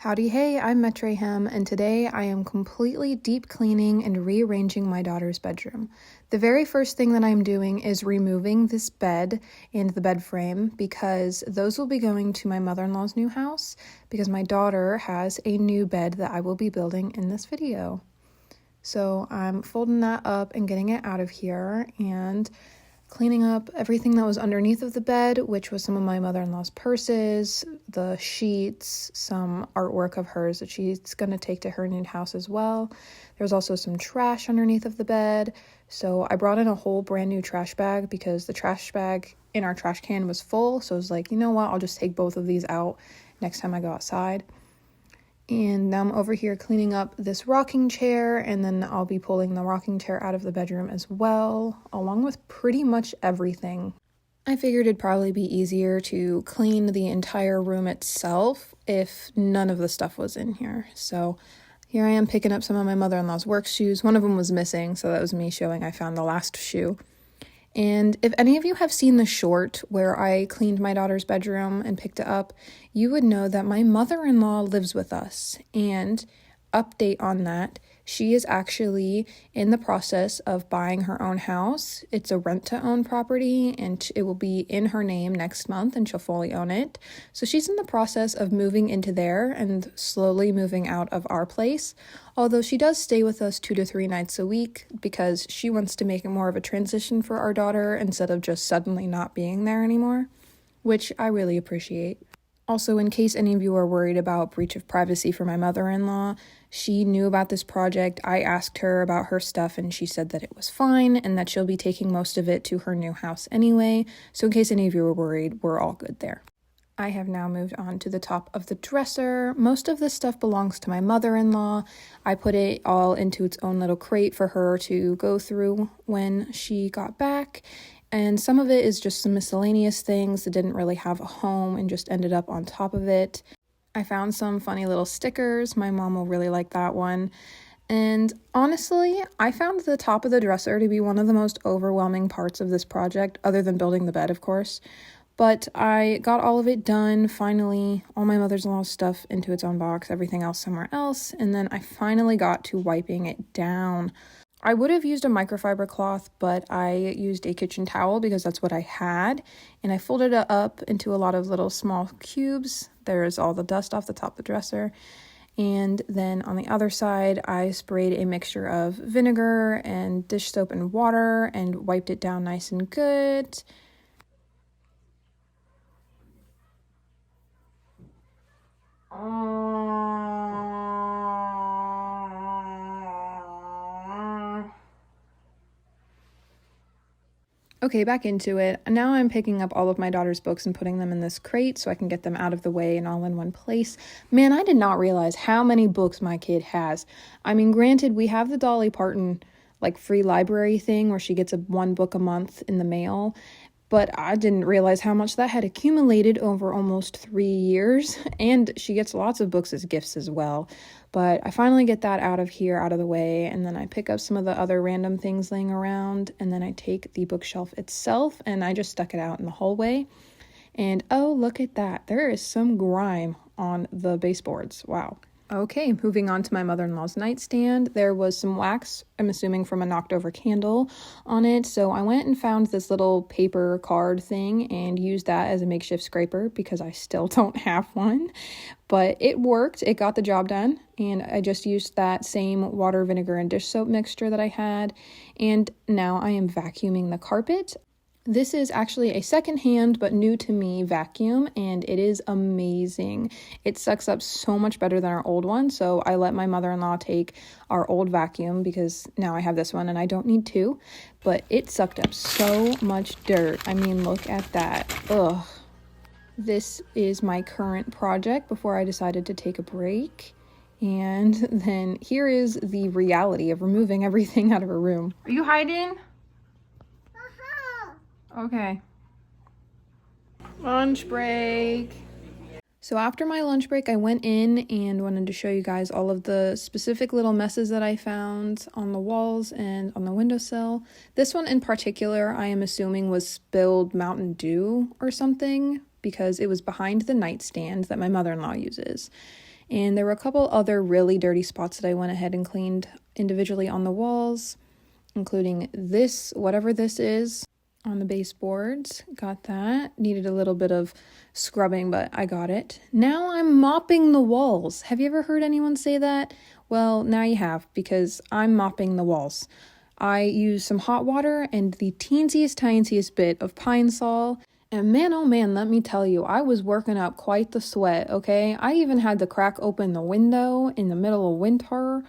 Howdy Hey, I'm Metrayhem, and today I am completely deep cleaning and rearranging my daughter's bedroom. The very first thing that I'm doing is removing this bed and the bed frame because those will be going to my mother-in-law's new house because my daughter has a new bed that I will be building in this video. So I'm folding that up and getting it out of here and cleaning up everything that was underneath of the bed, which was some of my mother-in-law's purses, the sheets, some artwork of hers that she's going to take to her new house as well. There's also some trash underneath of the bed. So I brought in a whole brand new trash bag because the trash bag in our trash can was full. So I was like, you know what? I'll just take both of these out next time I go outside. And now I'm over here cleaning up this rocking chair, and then I'll be pulling the rocking chair out of the bedroom as well, along with pretty much everything. I figured it'd probably be easier to clean the entire room itself if none of the stuff was in here. So here I am picking up some of my mother-in-law's work shoes. One of them was missing, so that was me showing I found the last shoe. And if any of you have seen the short where I cleaned my daughter's bedroom and picked it up, you would know that my mother-in-law lives with us. And update on that, she is actually in the process of buying her own house. It's a rent-to-own property, and it will be in her name next month, and she'll fully own it. So she's in the process of moving into there and slowly moving out of our place. Although she does stay with us 2 to 3 nights a week because she wants to make it more of a transition for our daughter instead of just suddenly not being there anymore, which I really appreciate. Also, in case any of you are worried about breach of privacy for my mother-in-law, she knew about this project. I asked her about her stuff and she said that it was fine and that she'll be taking most of it to her new house anyway. So in case any of you are worried, we're all good there. I have now moved on to the top of the dresser. Most of this stuff belongs to my mother-in-law. I put it all into its own little crate for her to go through when she got back. And some of it is just some miscellaneous things that didn't really have a home and just ended up on top of it. I found some funny little stickers. My mom will really like that one. And honestly, I found the top of the dresser to be one of the most overwhelming parts of this project, other than building the bed, of course. But I got all of it done, finally, all my mother-in-law's stuff into its own box, everything else somewhere else, and then I finally got to wiping it down. I would have used a microfiber cloth, but I used a kitchen towel because that's what I had, and I folded it up into a lot of little small cubes. There's all the dust off the top of the dresser, and then on the other side, I sprayed a mixture of vinegar and dish soap and water and wiped it down nice and good. Okay, back into it. Now I'm picking up all of my daughter's books and putting them in this crate so I can get them out of the way and all in one place. Man, I did not realize how many books my kid has. I mean, granted, we have the Dolly Parton free library thing where she gets one book a month in the mail, but I didn't realize how much that had accumulated over almost 3 years, and she gets lots of books as gifts as well. But I finally get that out of the way, and then I pick up some of the other random things laying around, and then I take the bookshelf itself, and I just stuck it out in the hallway. And oh, look at that. There is some grime on the baseboards. Wow. Okay, moving on to my mother-in-law's nightstand. There was some wax, I'm assuming from a knocked over candle on it. So I went and found this little paper card thing and used that as a makeshift scraper because I still don't have one. But it worked. It got the job done. And I just used that same water, vinegar, and dish soap mixture that I had. And now I am vacuuming the carpet. This is actually a secondhand but new to me vacuum, and it is amazing. It sucks up so much better than our old one, so I let my mother-in-law take our old vacuum because now I have this one and I don't need two, but it sucked up so much dirt. I mean, look at that. Ugh. This is my current project before I decided to take a break. And then here is the reality of removing everything out of a room. Are you hiding? Okay. Lunch break. So after my lunch break, I went in and wanted to show you guys all of the specific little messes that I found on the walls and on the windowsill. This one in particular, I am assuming was spilled Mountain Dew or something because it was behind the nightstand that my mother-in-law uses. And there were a couple other really dirty spots that I went ahead and cleaned individually on the walls, including this, whatever this is, on the baseboards. Got that. Needed a little bit of scrubbing, but I got it. Now I'm mopping the walls. Have you ever heard anyone say that? Well, now you have, because I'm mopping the walls. I use some hot water and the teensiest bit of Pine Sol. And man, oh man, let me tell you, I was working up quite the sweat, okay? I even had to crack open the window in the middle of winter.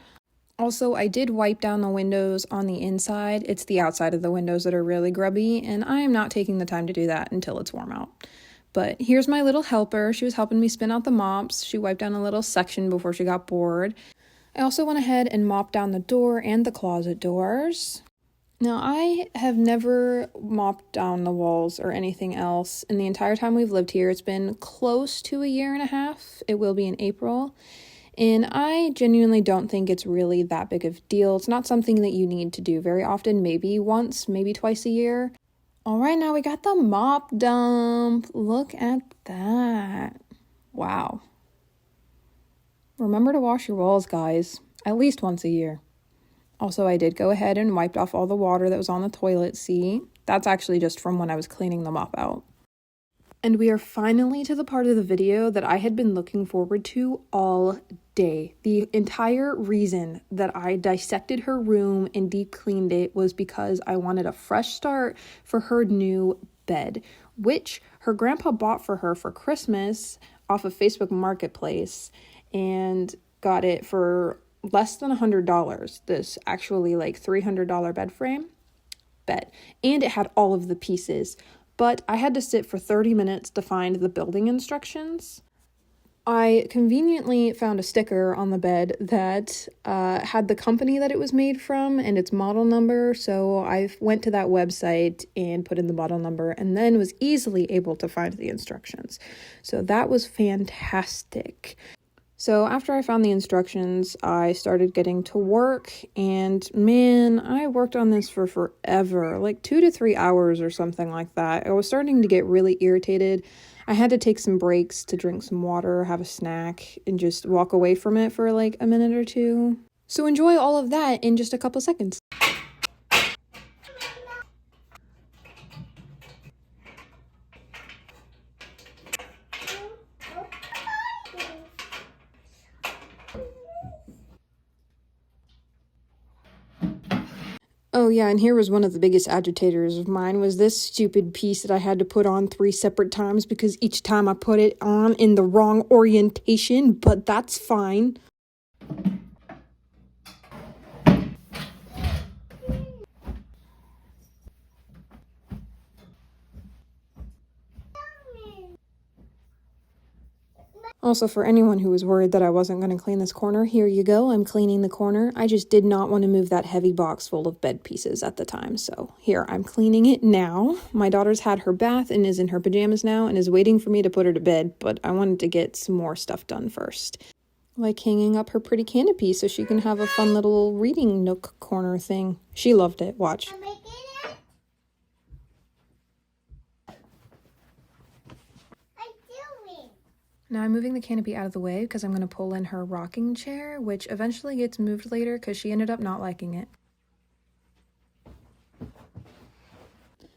Also, I did wipe down the windows on the inside. It's the outside of the windows that are really grubby, and I am not taking the time to do that until it's warm out. But here's my little helper. She was helping me spin out the mops. She wiped down a little section before she got bored. I also went ahead and mopped down the door and the closet doors. Now, I have never mopped down the walls or anything else in the entire time we've lived here. It's been close to a year and a half. It will be in April. And I genuinely don't think it's really that big of a deal. It's not something that you need to do very often, maybe once, maybe twice a year. All right, now we got the mop dump. Look at that. Wow. Remember to wash your walls, guys, at least once a year. Also, I did go ahead and wiped off all the water that was on the toilet seat. That's actually just from when I was cleaning the mop out. And we are finally to the part of the video that I had been looking forward to all day. The entire reason that I dissected her room and deep cleaned it was because I wanted a fresh start for her new bed, which her grandpa bought for her for Christmas off of Facebook Marketplace and got it for less than $100. This actually like $300 bed. And it had all of the pieces. But I had to sit for 30 minutes to find the building instructions. I conveniently found a sticker on the bed that had the company that it was made from and its model number, so I went to that website and put in the model number and then was easily able to find the instructions. So that was fantastic. So after I found the instructions, I started getting to work, and man, I worked on this for forever, like 2 to 3 hours or something like that. I was starting to get really irritated. I had to take some breaks to drink some water, have a snack, and just walk away from it for like a minute or two. So enjoy all of that in just a couple seconds. Oh yeah, and here was one of the biggest agitators of mine was this stupid piece that I had to put on 3 separate times because each time I put it on in the wrong orientation, but that's fine. Also, for anyone who was worried that I wasn't going to clean this corner, here you go. I'm cleaning the corner. I just did not want to move that heavy box full of bed pieces at the time. So here, I'm cleaning it now. My daughter's had her bath and is in her pajamas now and is waiting for me to put her to bed, but I wanted to get some more stuff done first. Like hanging up her pretty canopy so she can have a fun little reading nook corner thing. She loved it. Watch. Now I'm moving the canopy out of the way because I'm going to pull in her rocking chair, which eventually gets moved later because she ended up not liking it.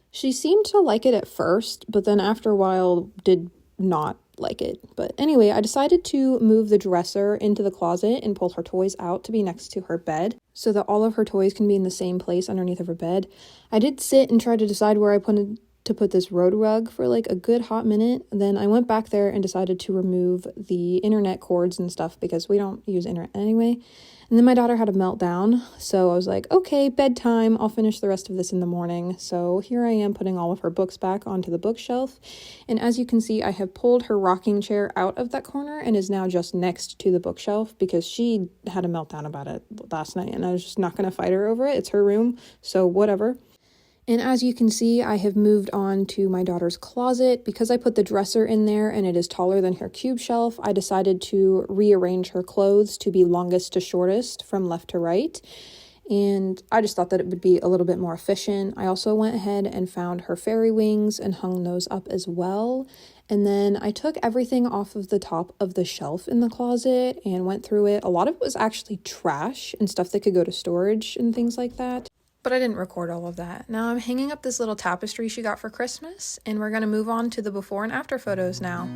She seemed to like it at first, but then after a while did not like it. But anyway, I decided to move the dresser into the closet and pull her toys out to be next to her bed so that all of her toys can be in the same place underneath of her bed. I did sit and try to decide where I to put this road rug for like a good hot minute. Then I went back there and decided to remove the internet cords and stuff because we don't use internet anyway. And then my daughter had a meltdown, so I was like, okay, bedtime, I'll finish the rest of this in the morning. So here I am putting all of her books back onto the bookshelf. And as you can see, I have pulled her rocking chair out of that corner and is now just next to the bookshelf because she had a meltdown about it last night and I was just not going to fight her over it. It's her room, so whatever. And as you can see, I have moved on to my daughter's closet. Because I put the dresser in there and it is taller than her cube shelf, I decided to rearrange her clothes to be longest to shortest from left to right. and I just thought that it would be a little bit more efficient. I also went ahead and found her fairy wings and hung those up as well. And then I took everything off of the top of the shelf in the closet and went through it. A lot of it was actually trash and stuff that could go to storage and things like that. But I didn't record all of that. Now I'm hanging up this little tapestry she got for Christmas, and we're going to move on to the before and after photos now.